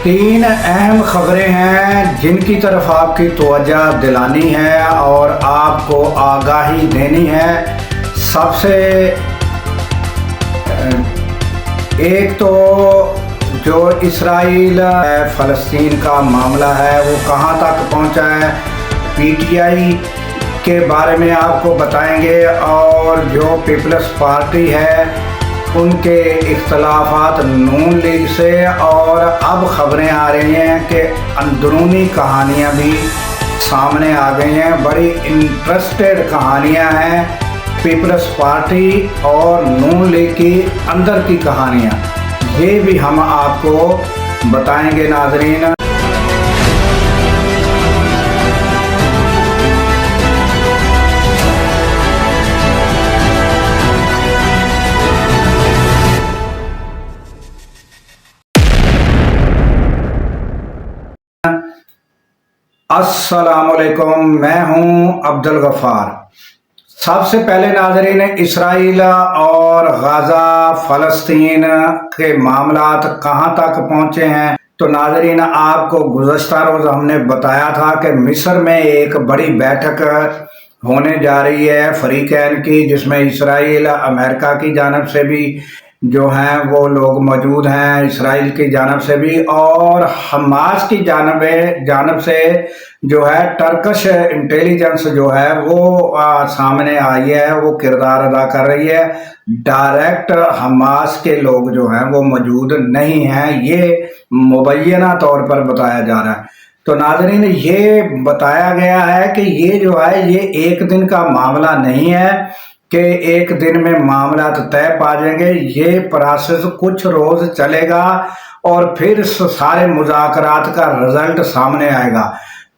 تین اہم خبریں ہیں جن کی طرف آپ کی توجہ دلانی ہے اور آپ کو آگاہی دینی ہے۔ سب سے ایک تو جو اسرائیل فلسطین کا معاملہ ہے وہ کہاں تک پہنچا ہے، پی ٹی آئی کے بارے میں آپ کو بتائیں گے، اور جو پیپلز پارٹی ہے ان کے اختلافات نون لیگ سے، اور اب خبریں آ رہی ہیں کہ اندرونی کہانیاں بھی سامنے آ گئی ہیں۔ بڑی انٹرسٹڈ کہانیاں ہیں پیپلز پارٹی اور نون لیگ کی اندر کی کہانیاں، یہ بھی ہم آپ کو بتائیں گے ناظرین۔ السلام علیکم، میں ہوں عبدالغفار۔ سب سے پہلے ناظرین، اسرائیل اور غزہ فلسطین کے معاملات کہاں تک پہنچے ہیں؟ تو ناظرین، آپ کو گزشتہ روز ہم نے بتایا تھا کہ مصر میں ایک بڑی بیٹھک ہونے جا رہی ہے فریقین کی، جس میں اسرائیل، امریکہ کی جانب سے بھی جو ہیں وہ لوگ موجود ہیں، اسرائیل کی جانب سے بھی، اور حماس کی جانب سے جو ہے ٹرکش انٹیلیجنس جو ہے وہ سامنے آئی ہے، وہ کردار ادا کر رہی ہے۔ ڈائریکٹ حماس کے لوگ جو ہیں وہ موجود نہیں ہیں، یہ مبینہ طور پر بتایا جا رہا ہے۔ تو ناظرین، یہ بتایا گیا ہے کہ یہ جو ہے یہ ایک دن کا معاملہ نہیں ہے کہ ایک دن میں معاملات طے پا جائیں گے، یہ پروسیس کچھ روز چلے گا اور پھر سارے مذاکرات کا رزلٹ سامنے آئے گا۔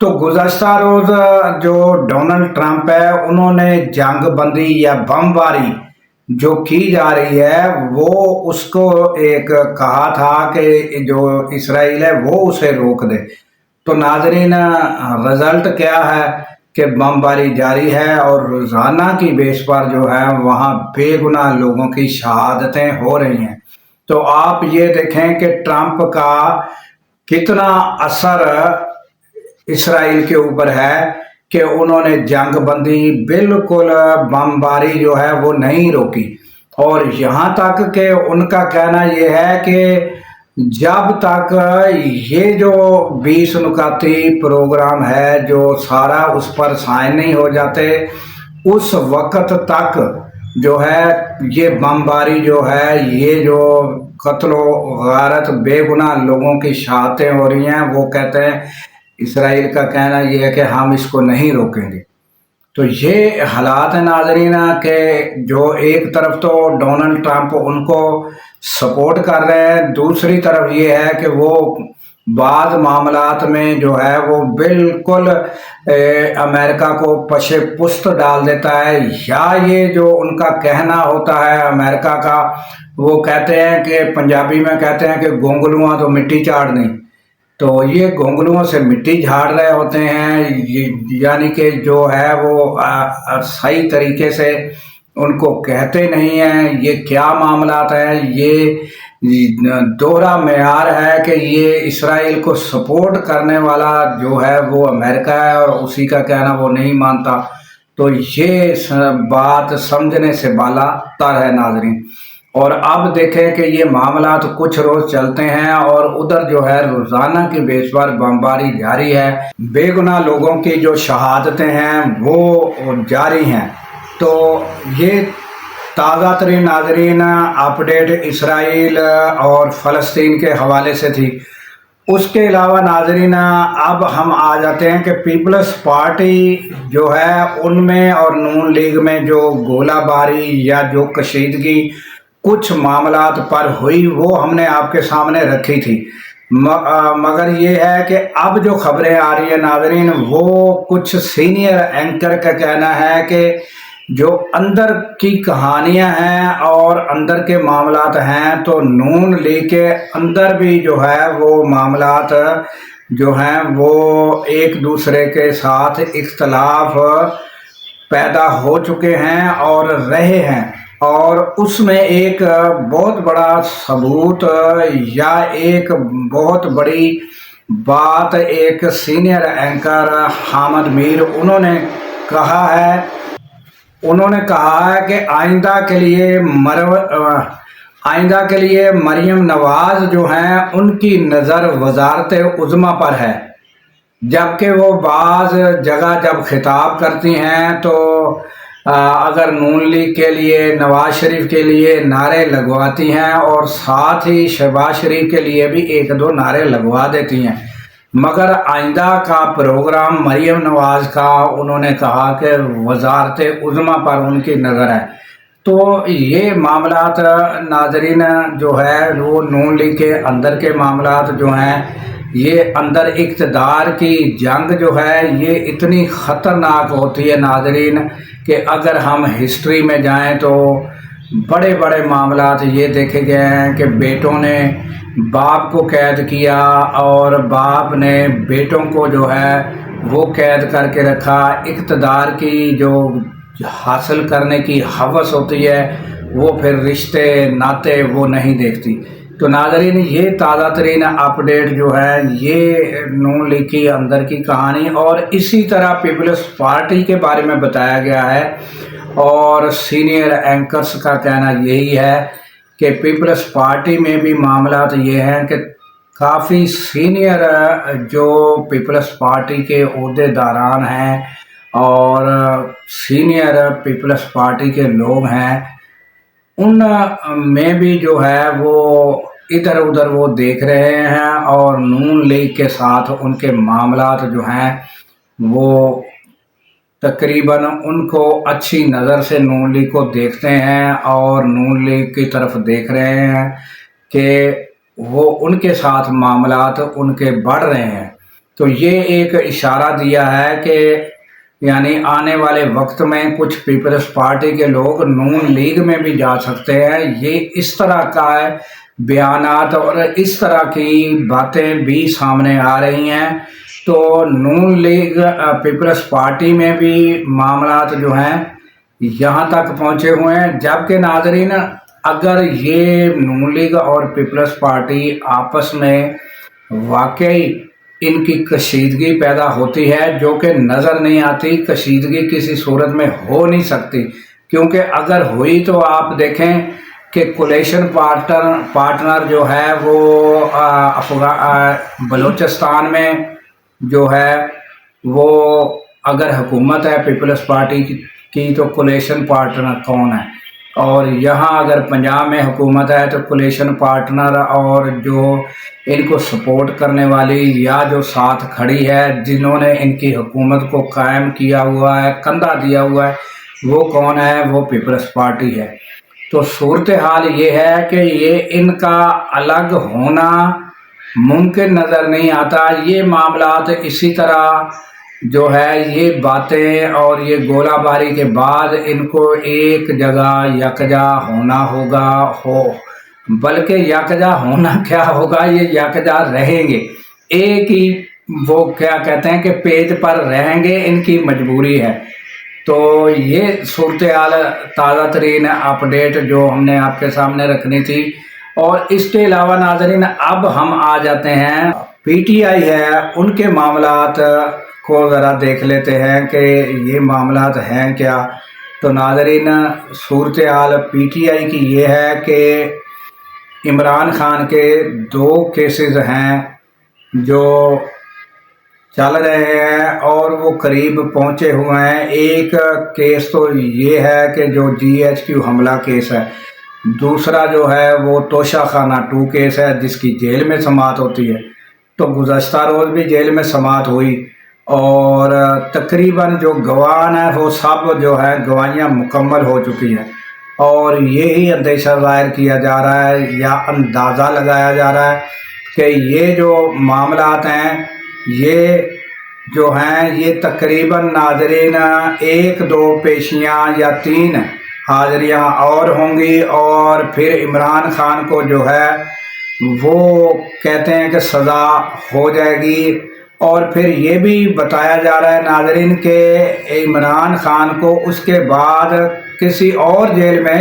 تو گزشتہ روز جو ڈونلڈ ٹرمپ ہے، انہوں نے جنگ بندی یا بم باری جو کی جا رہی ہے وہ اس کو ایک کہا تھا کہ جو اسرائیل ہے وہ اسے روک دے۔ تو ناظرین، رزلٹ کیا ہے کہ بم باری جاری ہے اور روزانہ کی بیس پر جو ہے وہاں بے گناہ لوگوں کی شہادتیں ہو رہی ہیں۔ تو آپ یہ دیکھیں کہ ٹرمپ کا کتنا اثر اسرائیل کے اوپر ہے کہ انہوں نے جنگ بندی بالکل بم باری جو ہے وہ نہیں روکی، اور یہاں تک کہ ان کا کہنا یہ ہے کہ جب تک یہ جو 20 نکاتی پروگرام ہے جو سارا اس پر سائن نہیں ہو جاتے، اس وقت تک جو ہے یہ بمباری جو ہے، یہ جو قتل و غارت بے گناہ لوگوں کی شہادتیں ہو رہی ہیں، وہ کہتے ہیں، اسرائیل کا کہنا یہ ہے کہ ہم اس کو نہیں روکیں گے۔ تو یہ حالات ہیں ناظرین کہ جو ایک طرف تو ڈونلڈ ٹرمپ ان کو سپورٹ کر رہے ہیں، دوسری طرف یہ ہے کہ وہ بعض معاملات میں جو ہے وہ بالکل امریکہ کو پشے پست ڈال دیتا ہے، یا یہ جو ان کا کہنا ہوتا ہے امریکہ کا، وہ کہتے ہیں کہ پنجابی میں کہتے ہیں کہ گونگلواں تو مٹی چاڑ دیں۔ تو یہ گونگلوں سے مٹی جھاڑ رہے ہوتے ہیں، یعنی کہ جو ہے وہ صحیح طریقے سے ان کو کہتے نہیں ہیں یہ کیا معاملات ہیں۔ یہ دوہرا معیار ہے کہ یہ اسرائیل کو سپورٹ کرنے والا جو ہے وہ امریکہ ہے اور اسی کا کہنا وہ نہیں مانتا۔ تو یہ بات سمجھنے سے بالا تر ہے ناظرین۔ اور اب دیکھیں کہ یہ معاملات کچھ روز چلتے ہیں اور ادھر جو ہے روزانہ کی بیس پر بمباری جاری ہے، بے گناہ لوگوں کی جو شہادتیں ہیں وہ جاری ہیں۔ تو یہ تازہ ترین ناظرین اپڈیٹ اسرائیل اور فلسطین کے حوالے سے تھی۔ اس کے علاوہ ناظرین، اب ہم آ جاتے ہیں کہ پیپلز پارٹی جو ہے ان میں اور نون لیگ میں جو گولہ باری یا جو کشیدگی کچھ معاملات پر ہوئی وہ ہم نے آپ کے سامنے رکھی تھی، مگر یہ ہے کہ اب جو خبریں آ رہی ہیں ناظرین، وہ کچھ سینئر اینکر کا کہنا ہے کہ جو اندر کی کہانیاں ہیں اور اندر کے معاملات ہیں، تو نون لیگ کے اندر بھی جو ہے وہ معاملات جو ہیں وہ ایک دوسرے کے ساتھ اختلاف پیدا ہو چکے ہیں اور رہے ہیں۔ اور اس میں ایک بہت بڑا ثبوت یا ایک بہت بڑی بات ایک سینئر اینکر حامد میر انہوں نے کہا ہے کہ آئندہ کے لیے مریم نواز جو ہیں ان کی نظر وزارت عظمیٰ پر ہے، جبکہ وہ بعض جگہ جب خطاب کرتی ہیں تو اگر نون لیگ کے لیے نواز شریف کے لیے نعرے لگواتی ہیں اور ساتھ ہی شہباز شریف کے لیے بھی ایک دو نعرے لگوا دیتی ہیں، مگر آئندہ کا پروگرام مریم نواز کا انہوں نے کہا کہ وزارت عظمیٰ پر ان کی نظر ہے۔ تو یہ معاملات ناظرین جو ہے وہ نون لیگ کے اندر کے معاملات جو ہیں، یہ اندر اقتدار کی جنگ جو ہے یہ اتنی خطرناک ہوتی ہے ناظرین کہ اگر ہم ہسٹری میں جائیں تو بڑے بڑے معاملات یہ دیکھے گئے ہیں کہ بیٹوں نے باپ کو قید کیا اور باپ نے بیٹوں کو جو ہے وہ قید کر کے رکھا۔ اقتدار کی جو حاصل کرنے کی ہوس ہوتی ہے وہ پھر رشتے ناطے وہ نہیں دیکھتی۔ تو ناظرین یہ تازہ ترین اپڈیٹ جو ہے یہ نون لیگ کی اندر کی کہانی، اور اسی طرح پیپلز پارٹی کے بارے میں بتایا گیا ہے، اور سینئر اینکرز کا کہنا یہی ہے کہ پیپلز پارٹی میں بھی معاملات یہ ہیں کہ کافی سینئر جو پیپلز پارٹی کے عہدے داران ہیں اور سینئر پیپلز پارٹی کے لوگ ہیں، ان میں بھی جو ہے وہ ادھر ادھر وہ دیکھ رہے ہیں اور نون لیگ کے ساتھ ان کے معاملات جو ہیں وہ تقریباً ان کو اچھی نظر سے نون لیگ کو دیکھتے ہیں اور نون لیگ کی طرف دیکھ رہے ہیں کہ وہ ان کے ساتھ معاملات ان کے بڑھ رہے ہیں۔ تو یہ ایک اشارہ دیا ہے کہ یعنی آنے والے وقت میں کچھ پیپلز پارٹی کے لوگ نون لیگ میں بھی جا سکتے ہیں۔ یہ اس طرح کا بیانات اور اس طرح کی باتیں بھی سامنے آ رہی ہیں۔ تو نون لیگ پیپلز پارٹی میں بھی معاملات جو ہیں یہاں تک پہنچے ہوئے ہیں، جبکہ ناظرین اگر یہ نون لیگ اور پیپلز پارٹی آپس میں واقعی ان کی کشیدگی پیدا ہوتی ہے جو کہ نظر نہیں آتی، کشیدگی کسی صورت میں ہو نہیں سکتی، کیونکہ اگر ہوئی تو آپ دیکھیں کہ کولیشن پارٹنر جو ہے وہ بلوچستان میں جو ہے وہ اگر حکومت ہے پیپلز پارٹی کی تو کولیشن پارٹنر کون ہے، اور یہاں اگر پنجاب میں حکومت ہے تو کولیشن پارٹنر اور جو ان کو سپورٹ کرنے والی یا جو ساتھ کھڑی ہے جنہوں نے ان کی حکومت کو قائم کیا ہوا ہے، کندھا دیا ہوا ہے، وہ کون ہے؟ وہ پیپلز پارٹی ہے۔ تو صورتحال یہ ہے کہ یہ ان کا الگ ہونا ممکن نظر نہیں آتا۔ یہ معاملات اسی طرح جو ہے یہ باتیں اور یہ گولہ باری کے بعد ان کو ایک جگہ یکجا ہونا ہوگا، بلکہ یکجا ہونا کیا ہوگا، یہ یکجا رہیں گے، ایک ہی وہ کیا کہتے ہیں کہ پیج پر رہیں گے، ان کی مجبوری ہے۔ تو یہ صورتحال تازہ ترین اپڈیٹ جو ہم نے آپ کے سامنے رکھنی تھی۔ اور اس کے علاوہ ناظرین اب ہم آ جاتے ہیں پی ٹی آئی ہے، ان کے معاملات کو ذرا دیکھ لیتے ہیں کہ یہ معاملات ہیں کیا۔ تو ناظرین صورتحال پی ٹی آئی کی یہ ہے کہ عمران خان کے 2 کیسز ہیں جو چل رہے ہیں اور وہ قریب پہنچے ہوئے ہیں۔ ایک کیس تو یہ ہے کہ جو GHQ حملہ کیس ہے، دوسرا جو ہے وہ توشہ خانہ 2 کیس ہے جس کی جیل میں سماعت ہوتی ہے۔ تو گزشتہ روز بھی جیل میں سماعت ہوئی اور تقریباً جو گواہ ہیں وہ سب جو ہے گواہیاں مکمل ہو چکی ہیں، اور یہی اندیشہ ظاہر کیا جا رہا ہے یا اندازہ لگایا جا رہا ہے کہ یہ جو معاملات ہیں یہ جو ہیں یہ تقریباً ناظرین 1-2 پیشیاں یا 3 حاضریاں اور ہوں گی، اور پھر عمران خان کو جو ہے وہ کہتے ہیں کہ سزا ہو جائے گی۔ اور پھر یہ بھی بتایا جا رہا ہے ناظرین کہ عمران خان کو اس کے بعد کسی اور جیل میں